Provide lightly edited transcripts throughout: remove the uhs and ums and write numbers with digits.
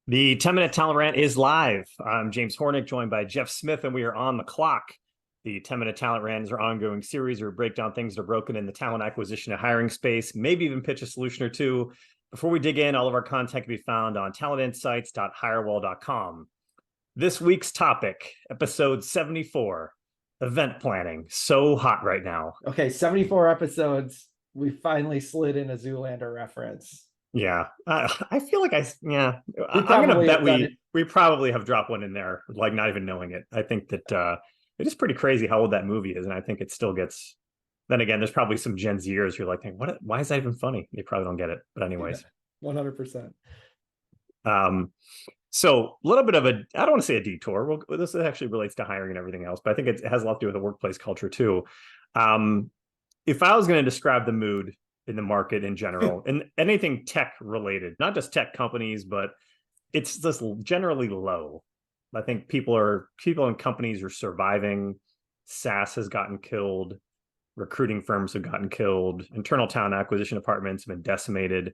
The 10-minute talent rant is live. I'm James Hornick, joined by Jeff Smith, and we are on the clock. The 10-minute talent rant is our ongoing series where we break down things that are broken in the talent acquisition and hiring space, maybe even pitch a solution or two. Before we dig in, all of our content can be found on talentinsights.hirewall.com. This week's topic, episode 74, event planning. So hot right now. Okay, 74 episodes. We finally slid in a Zoolander reference. Yeah, I feel like I'm gonna bet we probably have dropped one in there, like not even knowing it. I think that it is pretty crazy how old that movie is, and I think it still gets. Then again, there's probably some Gen Zers who are like, "What? Why is that even funny?" They probably don't get it. But anyways, 100%. So a little bit of I don't want to say a detour. Well, this actually relates to hiring and everything else, but I think it has a lot to do with the workplace culture too. If I was going to describe the mood in the market in general and anything tech related, not just tech companies, but it's just generally low. I think people and companies are surviving. SaaS has gotten killed. Recruiting firms have gotten killed. Internal talent acquisition departments have been decimated.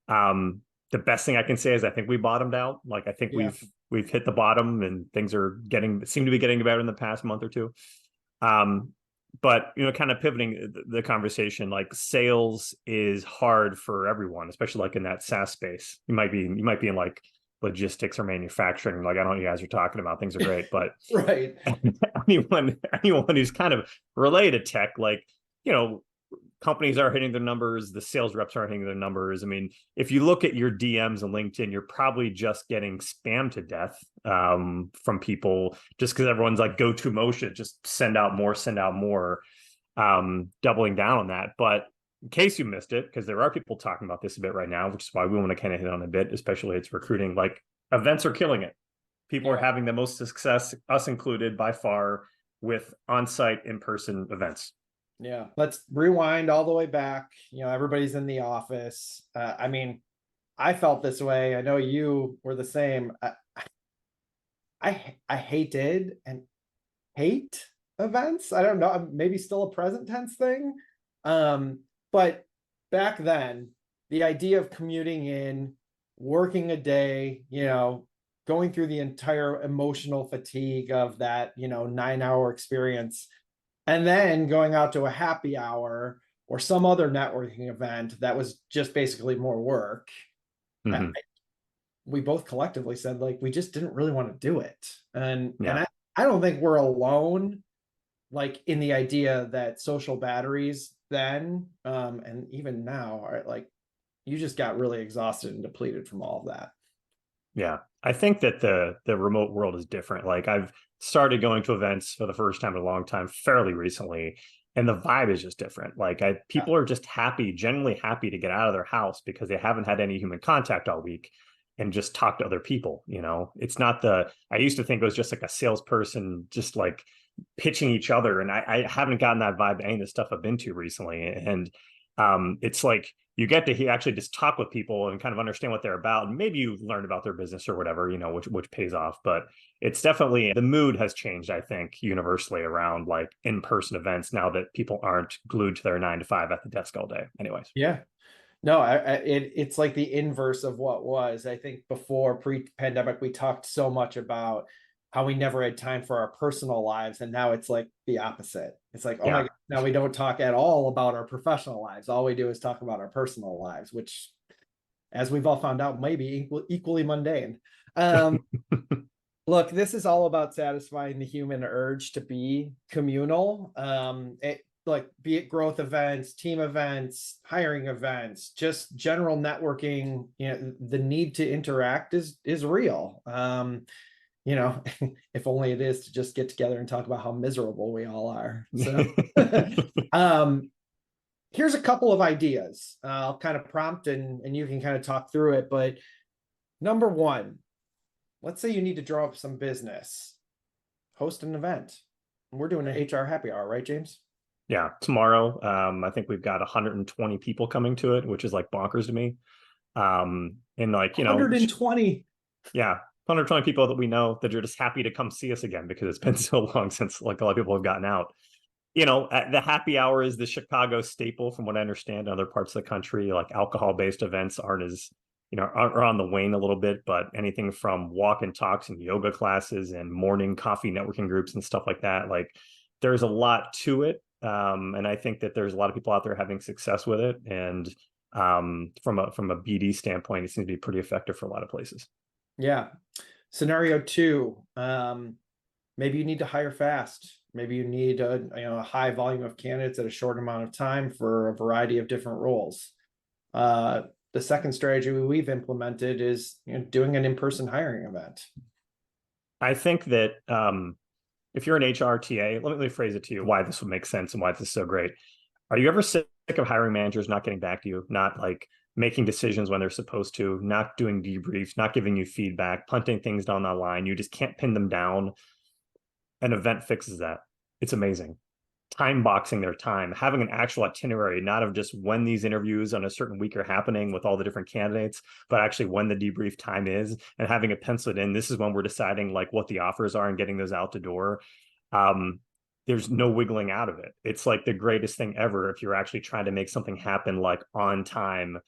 The best thing I can say is I think we bottomed out. Like I think we've hit the bottom and things seem to be getting better in the past month or two. But kind of pivoting the conversation, like sales is hard for everyone, especially like in that SaaS space. You might be in like logistics or manufacturing. Like I don't know what you guys are talking about. Things are great, but right. anyone who's kind of related to tech, like companies are hitting their numbers, the sales reps are hitting their numbers. I mean, if you look at your DMs on LinkedIn, you're probably just getting spammed to death from people just because everyone's like go-to motion, just send out more, doubling down on that. But in case you missed it, because there are people talking about this a bit right now, which is why we want to kind of hit on a bit, especially it's recruiting, like events are killing it. People are having the most success, us included by far, with on-site in-person events. Yeah, let's rewind all the way back. Everybody's in the office. I felt this way. I know you were the same. I hated and hate events. I don't know, maybe still a present tense thing. But back then, the idea of commuting in, working a day, going through the entire emotional fatigue of that, 9-hour experience, and then going out to a happy hour or some other networking event that was just basically more work. Mm-hmm. We both collectively said, like, we just didn't really want to do it. And I don't think we're alone, like, in the idea that social batteries then, and even now, are like, you just got really exhausted and depleted from all of that. Yeah, I think that the remote world is different. Like I've started going to events for the first time in a long time, fairly recently, and the vibe is just different. Like people are just genuinely happy to get out of their house because they haven't had any human contact all week and just talk to other people. It's not I used to think it was just like a salesperson just like pitching each other, and I haven't gotten that vibe any of the stuff I've been to recently. And it's like you get to actually just talk with people and kind of understand what they're about, and maybe you learn about their business or whatever, which pays off. But it's definitely, the mood has changed, I think, universally around like in-person events now that people aren't glued to their 9 to 5 at the desk all day. Anyways. Yeah. No, it's like the inverse of what was. I think before pre-pandemic, we talked so much about how we never had time for our personal lives. And now it's like the opposite. It's like, oh my God, now we don't talk at all about our professional lives. All we do is talk about our personal lives, which, as we've all found out, may be equally mundane. Look, this is all about satisfying the human urge to be communal. Be it growth events, team events, hiring events, just general networking. The need to interact is real. If only it is to just get together and talk about how miserable we all are. So here's a couple of ideas. I'll kind of prompt and you can kind of talk through it. But number one, let's say you need to draw up some business, host an event. We're doing an HR happy hour, right, James? Yeah, tomorrow. I think we've got 120 people coming to it, which is like bonkers to me. And like, 120. Yeah. 120 people that we know that are just happy to come see us again because it's been so long since like a lot of people have gotten out. The happy hour is the Chicago staple from what I understand. In other parts of the country, like alcohol-based events aren't as are on the wane a little bit, but anything from walk and talks and yoga classes and morning coffee networking groups and stuff like that, like there's a lot to it. And I think that there's a lot of people out there having success with it. And from a BD standpoint, it seems to be pretty effective for a lot of places. Yeah. Scenario two, maybe you need to hire fast. Maybe you need a high volume of candidates at a short amount of time for a variety of different roles. The second strategy we've implemented is doing an in-person hiring event. I think that if you're an HR TA, let me phrase it to you why this would make sense and why this is so great. Are you ever sick of hiring managers not getting back to you, not like making decisions when they're supposed to, not doing debriefs, not giving you feedback, punting things down the line? You just can't pin them down. An event fixes that. It's amazing. Time boxing their time, having an actual itinerary, not of just when these interviews on a certain week are happening with all the different candidates, but actually when the debrief time is, and having it penciled in. This is when we're deciding like what the offers are and getting those out the door. There's no wiggling out of it. It's like the greatest thing ever if you're actually trying to make something happen like on time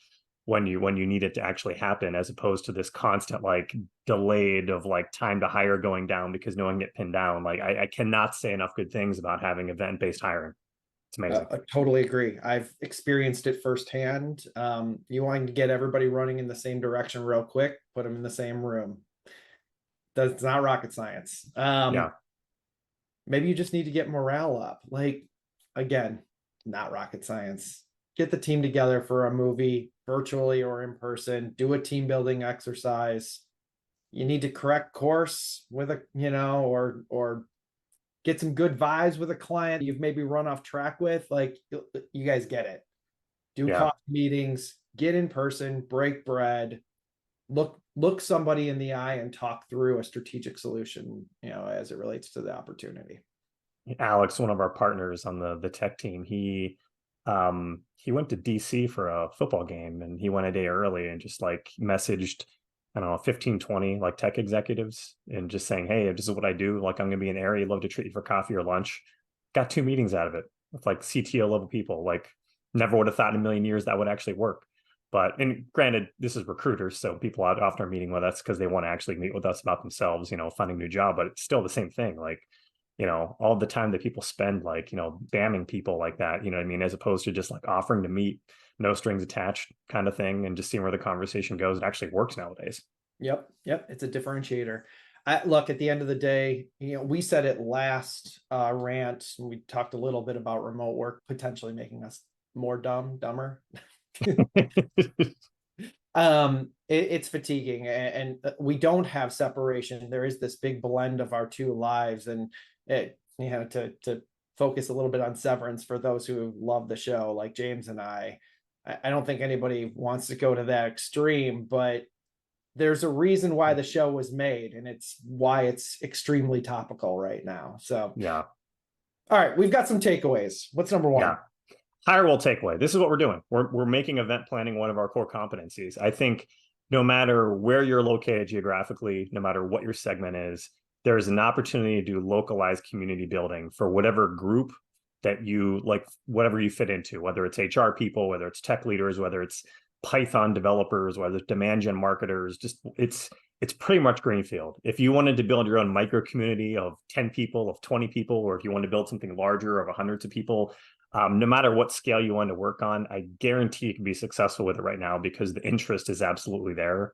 when you need it to actually happen, as opposed to this constant like delayed of like time to hire going down because no one get pinned down. Like I cannot say enough good things about having event-based hiring. It's amazing. I totally agree. I've experienced it firsthand. You want to get everybody running in the same direction real quick, put them in the same room. That's not rocket science. Yeah. Maybe you just need to get morale up. Like, again, not rocket science. Get the team together for a movie, virtually or in person, do a team building exercise. You need to correct course with or get some good vibes with a client you've maybe run off track with. Like, you guys get it. Do coffee meetings, get in person, break bread, look somebody in the eye and talk through a strategic solution, as it relates to the opportunity. Alex, one of our partners on the tech team, he went to DC for a football game, and he went a day early and just like messaged, I don't know, 15, 20 like tech executives and just saying, hey, this is what I do. Like, I'm going to be in the area. I'd love to treat you for coffee or lunch. Got 2 meetings out of it with like CTO level people. Like, never would have thought in a million years that would actually work. But, and granted, this is recruiters, so people often are meeting with us because they want to actually meet with us about themselves, finding a new job. But it's still the same thing. Like, all the time that people spend, like, bamming people like that, what I mean, as opposed to just like offering to meet, no strings attached kind of thing, and just seeing where the conversation goes. It actually works nowadays. Yep. It's a differentiator. Look, at the end of the day, we said it last rant. We talked a little bit about remote work potentially making us more dumber. It's fatiguing, and we don't have separation. There is this big blend of our two lives, and to focus a little bit on severance for those who love the show, like James and I don't think anybody wants to go to that extreme, but there's a reason why the show was made, and it's why it's extremely topical right now. So yeah. All right, we've got some takeaways. What's number one? Yeah. Hire will takeaway. This is what we're doing. We're making event planning one of our core competencies. I think no matter where you're located geographically, no matter what your segment is, there's an opportunity to do localized community building for whatever group that you like, whatever you fit into, whether it's HR people, whether it's tech leaders, whether it's Python developers, whether it's demand gen marketers. Just it's pretty much greenfield. If you wanted to build your own micro community of 10 people, of 20 people, or if you want to build something larger of hundreds of people, no matter what scale you want to work on, I guarantee you can be successful with it right now because the interest is absolutely there.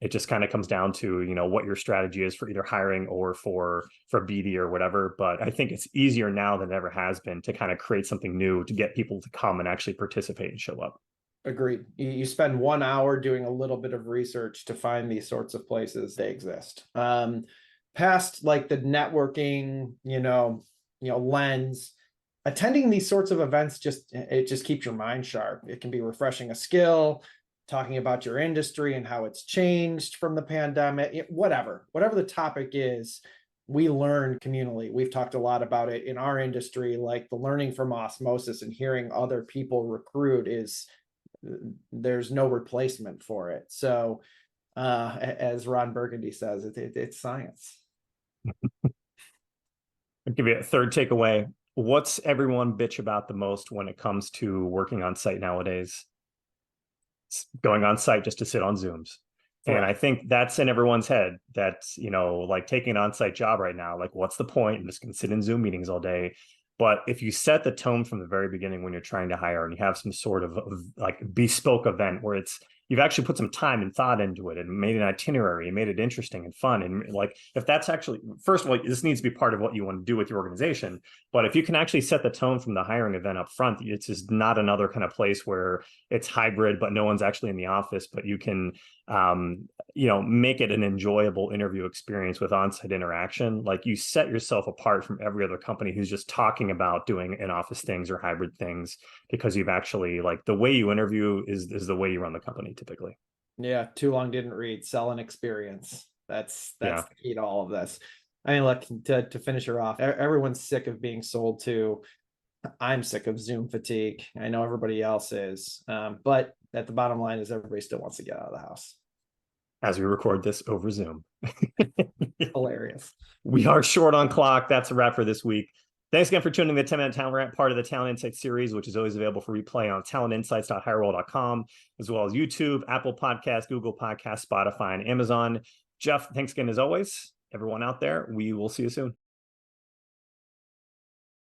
It just kind of comes down to, what your strategy is for either hiring or for BD or whatever. But I think it's easier now than it ever has been to kind of create something new to get people to come and actually participate and show up. Agreed. You spend 1 hour doing a little bit of research to find these sorts of places. They exist. Past like the networking, lens, attending these sorts of events just keeps your mind sharp. It can be refreshing a skill, talking about your industry and how it's changed from the pandemic, whatever the topic is. We learn communally. We've talked a lot about it in our industry, like the learning from osmosis and hearing other people recruit there's no replacement for it. So as Ron Burgundy says, it's science. I'll give you a third takeaway. What's everyone bitch about the most when it comes to working on site nowadays? It's going on site just to sit on Zooms. And I think that's in everyone's head that, like taking an on-site job right now, like what's the point? I'm just going to sit in Zoom meetings all day. But if you set the tone from the very beginning when you're trying to hire and you have some sort of like bespoke event where you've actually put some time and thought into it and made an itinerary and made it interesting and fun. And like, if that's actually, first of all, this needs to be part of what you want to do with your organization. But if you can actually set the tone from the hiring event up front, it's just not another kind of place where it's hybrid, but no one's actually in the office, but you can, make it an enjoyable interview experience with on-site interaction. Like you set yourself apart from every other company who's just talking about doing in-office things or hybrid things, because you've actually, like, the way you interview is the way you run the company typically. Yeah, too long didn't read. Sell an experience. That's Yeah. the key to all of this. I mean, look, to finish her off, everyone's sick of being sold to. I'm sick of Zoom fatigue. I know everybody else is. But at the bottom line is everybody still wants to get out of the house. As we record this over Zoom. Hilarious. We are short on clock. That's a wrap for this week. Thanks again for tuning in to the 10-Minute Talent Rant, part of the Talent Insights series, which is always available for replay on talentinsights.hirewell.com, as well as YouTube, Apple Podcasts, Google Podcasts, Spotify, and Amazon. Jeff, thanks again as always. Everyone out there, we will see you soon.